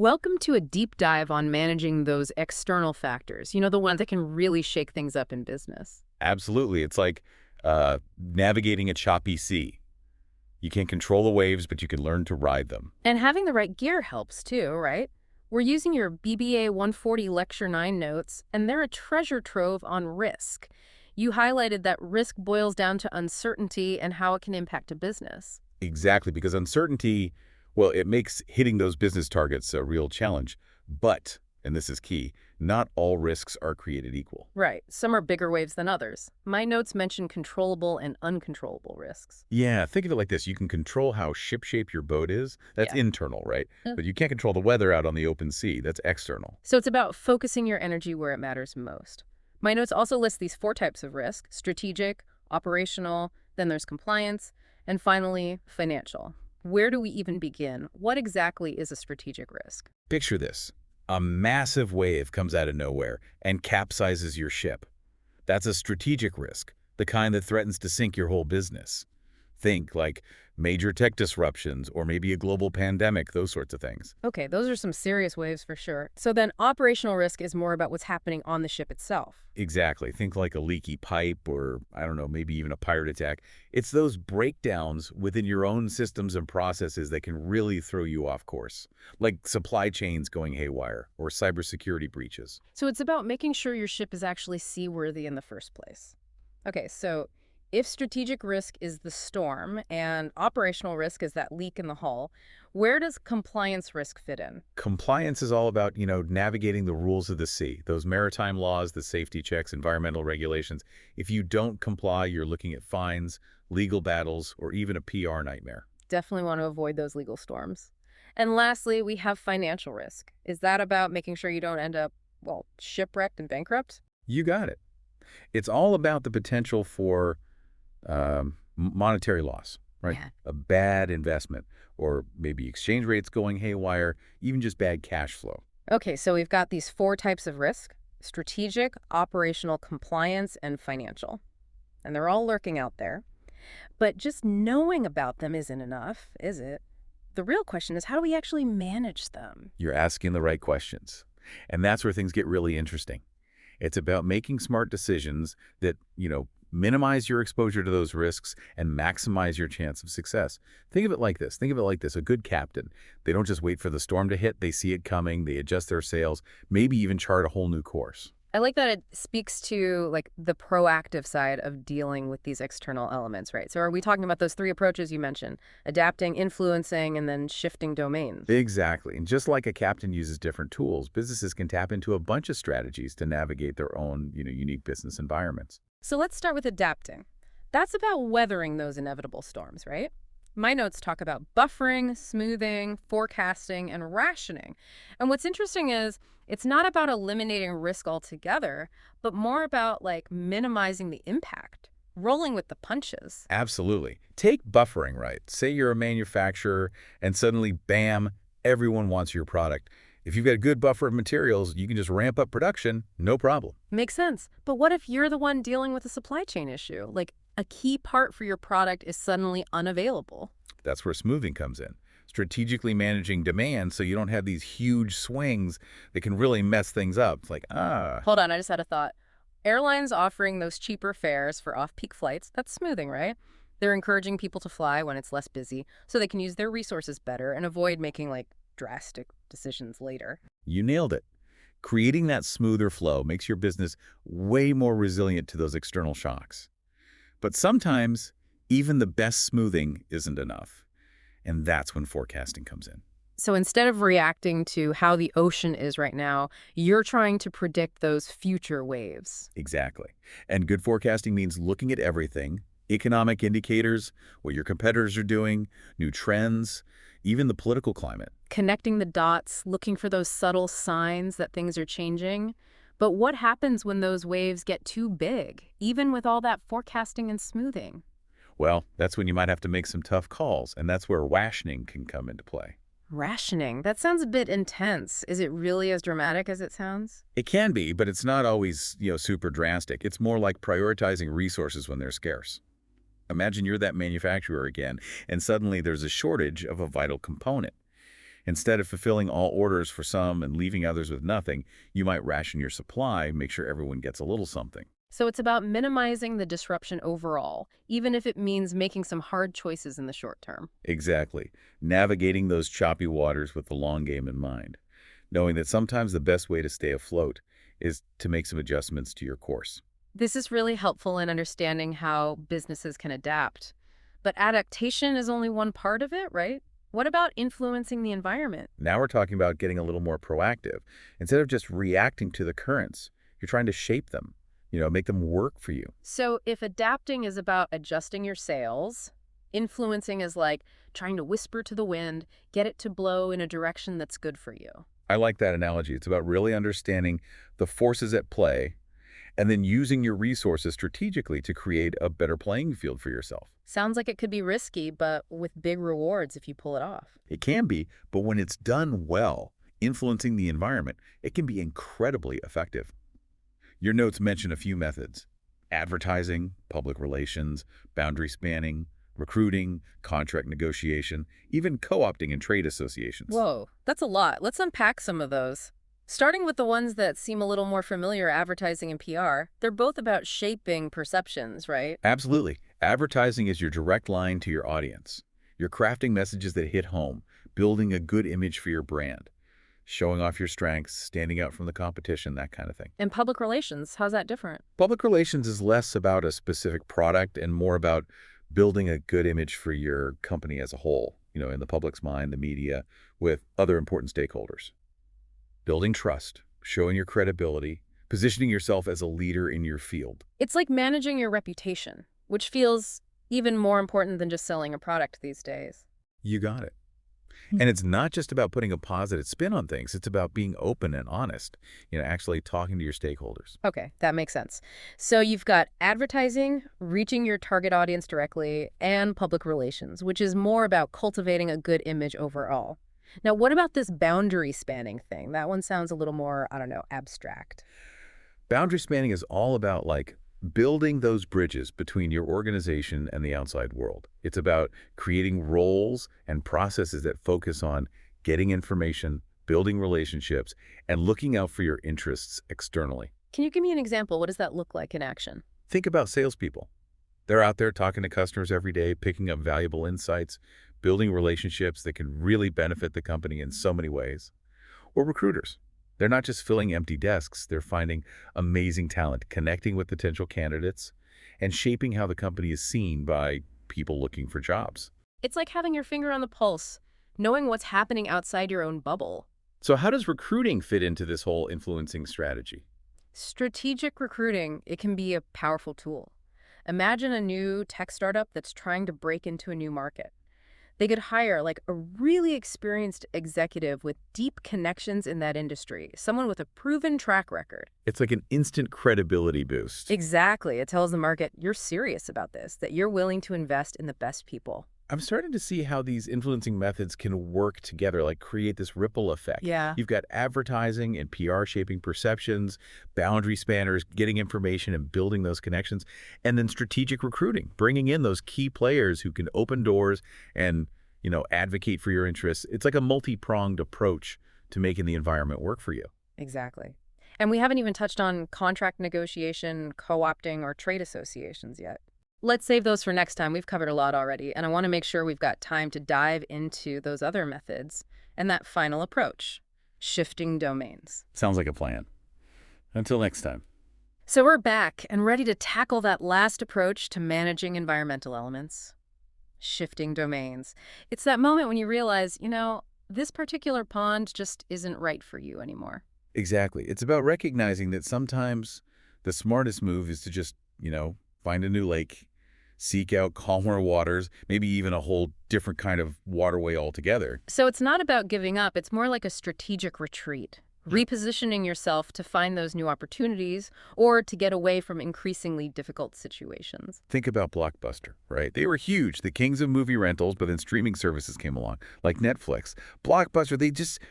Welcome to a deep dive on managing those external factors, the ones that can really shake things up in business. Absolutely. It's like navigating a choppy sea. You can't control the waves, but you can learn to ride them. And having the right gear helps too, right? We're using your BBA 140 Lecture 9 notes, and they're a treasure trove on risk. You highlighted that risk boils down to uncertainty and how it can impact a business. Exactly, because uncertainty, well, it makes hitting those business targets a real challenge. But, and this is key, not all risks are created equal. Right. Some are bigger waves than others. My notes mention controllable and uncontrollable risks. Yeah, think of it like this. You can control how ship-shape your boat is. That's Yeah. internal, right? Uh, But you can't control the weather out on the open sea. That's external. So it's about focusing your energy where it matters most. My notes also list these four types of risk: strategic, operational, then there's compliance, and finally, financial. Where do we even begin? What exactly is a strategic risk? Picture this. A massive wave comes out of nowhere and capsizes your ship. That's a strategic risk, the kind that threatens to sink your whole business. Think like major tech disruptions or maybe a global pandemic, those sorts of things. Okay, those are some serious waves for sure. So then operational risk is more about what's happening on the ship itself. Exactly. Think like a leaky pipe or, I don't know, maybe even a pirate attack. It's those breakdowns within your own systems and processes that can really throw you off course, like supply chains going haywire or cybersecurity breaches. So it's about making sure your ship is actually seaworthy in the first place. Okay, so if strategic risk is the storm and operational risk is that leak in the hull, where does compliance risk fit in? Compliance is all about, navigating the rules of the sea, those maritime laws, the safety checks, environmental regulations. If you don't comply, you're looking at fines, legal battles, or even a PR nightmare. Definitely want to avoid those legal storms. And lastly, we have financial risk. Is that about making sure you don't end up, well, shipwrecked and bankrupt? You got it. It's all about the potential for monetary loss, right? Yeah. A bad investment, or maybe exchange rates going haywire, even just bad cash flow. Okay, so we've got these four types of risk: strategic, operational, compliance, and financial. And they're all lurking out there. But just knowing about them isn't enough, is it? The real question is, how do we actually manage them? You're asking the right questions. And that's where things get really interesting. It's about making smart decisions that, minimize your exposure to those risks and maximize your chance of success. Think of it like this. Think of it like this. A good captain, they don't just wait for the storm to hit. They see it coming. They adjust their sails, maybe even chart a whole new course. I like that it speaks to the proactive side of dealing with these external elements, right? So are we talking about those three approaches you mentioned: adapting, influencing, and then shifting domains? Exactly. And just like a captain uses different tools, businesses can tap into a bunch of strategies to navigate their own, unique business environments. So let's start with adapting. That's about weathering those inevitable storms, right? My notes talk about buffering, smoothing, forecasting, and rationing. And what's interesting is it's not about eliminating risk altogether, but more about minimizing the impact, rolling with the punches. Absolutely. Take buffering, right? Say you're a manufacturer and suddenly, bam, everyone wants your product. If you've got a good buffer of materials, you can just ramp up production, no problem. Makes sense. But what if you're the one dealing with a supply chain issue? Like a key part for your product is suddenly unavailable. That's where smoothing comes in. Strategically managing demand so you don't have these huge swings that can really mess things up. It's like, Hold on, I just had a thought. Airlines offering those cheaper fares for off-peak flights, that's smoothing, right? They're encouraging people to fly when it's less busy so they can use their resources better and avoid making drastic decisions later. you nailed it. Creating that smoother flow makes your business way more resilient to those external shocks. But sometimes, even the best smoothing isn't enough. And that's when forecasting comes in. So instead of reacting to how the ocean is right now, you're trying to predict those future waves. Exactly. And good forecasting means looking at everything: economic indicators, what your competitors are doing, new trends, even the political climate. Connecting the dots, looking for those subtle signs that things are changing. But what happens when those waves get too big, even with all that forecasting and smoothing? Well, that's when you might have to make some tough calls, and that's where rationing can come into play. Rationing. That sounds a bit intense. Is it really as dramatic as it sounds? It can be, but it's not always, super drastic. It's more like prioritizing resources when they're scarce. Imagine you're that manufacturer again, and suddenly there's a shortage of a vital component. Instead of fulfilling all orders for some and leaving others with nothing, you might ration your supply, make sure everyone gets a little something. So it's about minimizing the disruption overall, even if it means making some hard choices in the short term. Exactly. Navigating those choppy waters with the long game in mind, knowing that sometimes the best way to stay afloat is to make some adjustments to your course. This is really helpful in understanding how businesses can adapt. But adaptation is only one part of it, right? What about influencing the environment? Now we're talking about getting a little more proactive. Instead of just reacting to the currents, you're trying to shape them, make them work for you. So if adapting is about adjusting your sails, influencing is like trying to whisper to the wind, get it to blow in a direction that's good for you. I like that analogy. It's about really understanding the forces at play and then using your resources strategically to create a better playing field for yourself. Sounds like it could be risky, but with big rewards if you pull it off. It can be, but when it's done well, influencing the environment, it can be incredibly effective. Your notes mention a few methods: advertising, public relations, boundary spanning, recruiting, contract negotiation, even co-opting and trade associations. Whoa, that's a lot. Let's unpack some of those. Starting with the ones that seem a little more familiar, advertising and PR, they're both about shaping perceptions, right? Absolutely. Advertising is your direct line to your audience. You're crafting messages that hit home, building a good image for your brand, showing off your strengths, standing out from the competition, that kind of thing. And public relations, how's that different? Public relations is less about a specific product and more about building a good image for your company as a whole, in the public's mind, the media, with other important stakeholders. Building trust, showing your credibility, positioning yourself as a leader in your field. It's like managing your reputation, which feels even more important than just selling a product these days. You got it. And it's not just about putting a positive spin on things. It's about being open and honest, actually talking to your stakeholders. Okay, that makes sense. So you've got advertising, reaching your target audience directly, and public relations, which is more about cultivating a good image overall. Now, what about this boundary spanning thing? That one sounds a little more, I don't know, abstract. Boundary spanning is all about building those bridges between your organization and the outside world. It's about creating roles and processes that focus on getting information, building relationships, and looking out for your interests externally. Can you give me an example? What does that look like in action? Think about salespeople. They're out there talking to customers every day, picking up valuable insights, building relationships that can really benefit the company in so many ways. Or recruiters. They're not just filling empty desks, they're finding amazing talent, connecting with potential candidates, and shaping how the company is seen by people looking for jobs. It's like having your finger on the pulse, knowing what's happening outside your own bubble. So how does recruiting fit into this whole influencing strategy? Strategic recruiting, it can be a powerful tool. Imagine a new tech startup that's trying to break into a new market. They could hire a really experienced executive with deep connections in that industry, someone with a proven track record. It's like an instant credibility boost. Exactly. It tells the market you're serious about this, that you're willing to invest in the best people. I'm starting to see how these influencing methods can work together, create this ripple effect. Yeah. You've got advertising and PR shaping perceptions, boundary spanners, getting information and building those connections, and then strategic recruiting, bringing in those key players who can open doors and, advocate for your interests. It's like a multi-pronged approach to making the environment work for you. Exactly. And we haven't even touched on contract negotiation, co-opting, or trade associations yet. Let's save those for next time. We've covered a lot already, and I want to make sure we've got time to dive into those other methods and that final approach, shifting domains. Sounds like a plan. Until next time. So we're back and ready to tackle that last approach to managing environmental elements, shifting domains. It's that moment when you realize, this particular pond just isn't right for you anymore. Exactly. It's about recognizing that sometimes the smartest move is to just, find a new lake, seek out calmer waters, maybe even a whole different kind of waterway altogether. So it's not about giving up. It's more like a strategic retreat, repositioning yourself to find those new opportunities or to get away from increasingly difficult situations. Think about Blockbuster, right? They were huge, the kings of movie rentals, but then streaming services came along, like Netflix. Blockbuster,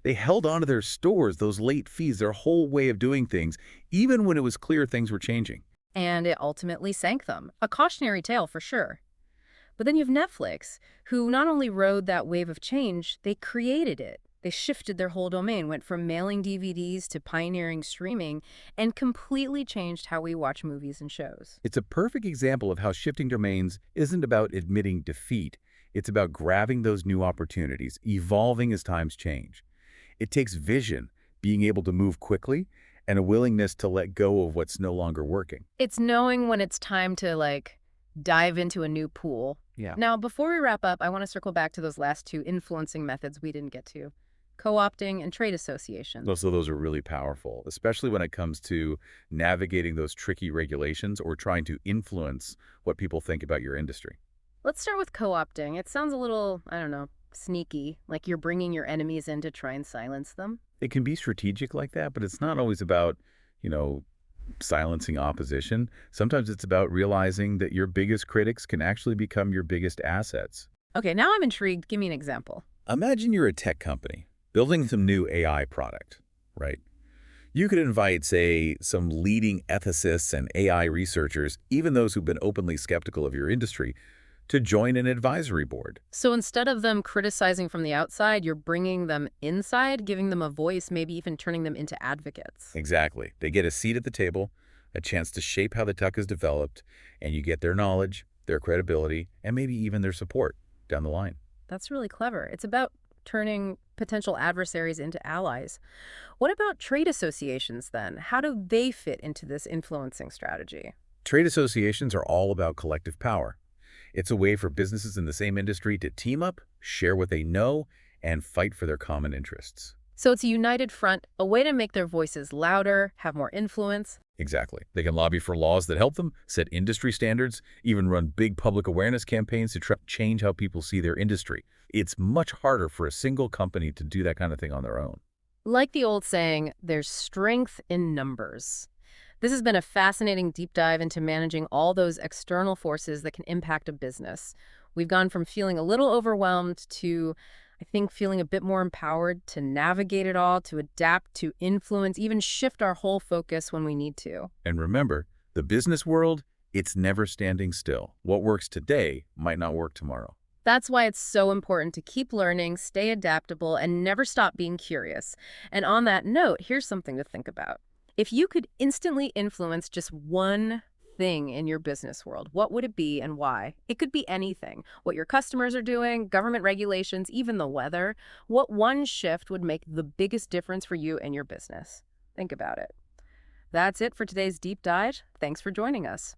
they held on to their stores, those late fees, their whole way of doing things, even when it was clear things were changing. And it ultimately sank them. A cautionary tale for sure. But then you have Netflix, who not only rode that wave of change, they created it. They shifted their whole domain, went from mailing DVDs to pioneering streaming, and completely changed how we watch movies and shows. It's a perfect example of how shifting domains isn't about admitting defeat. It's about grabbing those new opportunities, evolving as times change. It takes vision, being able to move quickly, and a willingness to let go of what's no longer working. It's knowing when it's time to, like, dive into a new pool. Yeah. Now, before we wrap up, I want to circle back to those last two influencing methods we didn't get to: co-opting and trade association. Those are really powerful, especially when it comes to navigating those tricky regulations or trying to influence what people think about your industry. Let's start with co-opting. It sounds a little, I don't know, sneaky, like you're bringing your enemies in to try and silence them. It can be strategic like that, but it's not always about, you know, silencing opposition. Sometimes it's about realizing that your biggest critics can actually become your biggest assets. Okay, now I'm intrigued. Give me an example. Imagine you're a tech company building some new AI product, right? You could invite, say, some leading ethicists and AI researchers, even those who've been openly skeptical of your industry, to join an advisory board. So instead of them criticizing from the outside, you're bringing them inside, giving them a voice, maybe even turning them into advocates. Exactly. They get a seat at the table, a chance to shape how the tech is developed, and you get their knowledge, their credibility, and maybe even their support down the line. That's really clever. It's about turning potential adversaries into allies. What about trade associations then? How do they fit into this influencing strategy? Trade associations are all about collective power. It's a way for businesses in the same industry to team up, share what they know, and fight for their common interests. So it's a united front, a way to make their voices louder, have more influence. Exactly. They can lobby for laws that help them, set industry standards, even run big public awareness campaigns to change how people see their industry. It's much harder for a single company to do that kind of thing on their own. Like the old saying, there's strength in numbers. This has been a fascinating deep dive into managing all those external forces that can impact a business. We've gone from feeling a little overwhelmed to, I think, feeling a bit more empowered to navigate it all, to adapt, to influence, even shift our whole focus when we need to. And remember, the business world, it's never standing still. What works today might not work tomorrow. That's why it's so important to keep learning, stay adaptable, and never stop being curious. And on that note, here's something to think about. If you could instantly influence just one thing in your business world, what would it be and why? It could be anything. What your customers are doing, government regulations, even the weather. What one shift would make the biggest difference for you and your business? Think about it. That's it for today's deep dive. Thanks for joining us.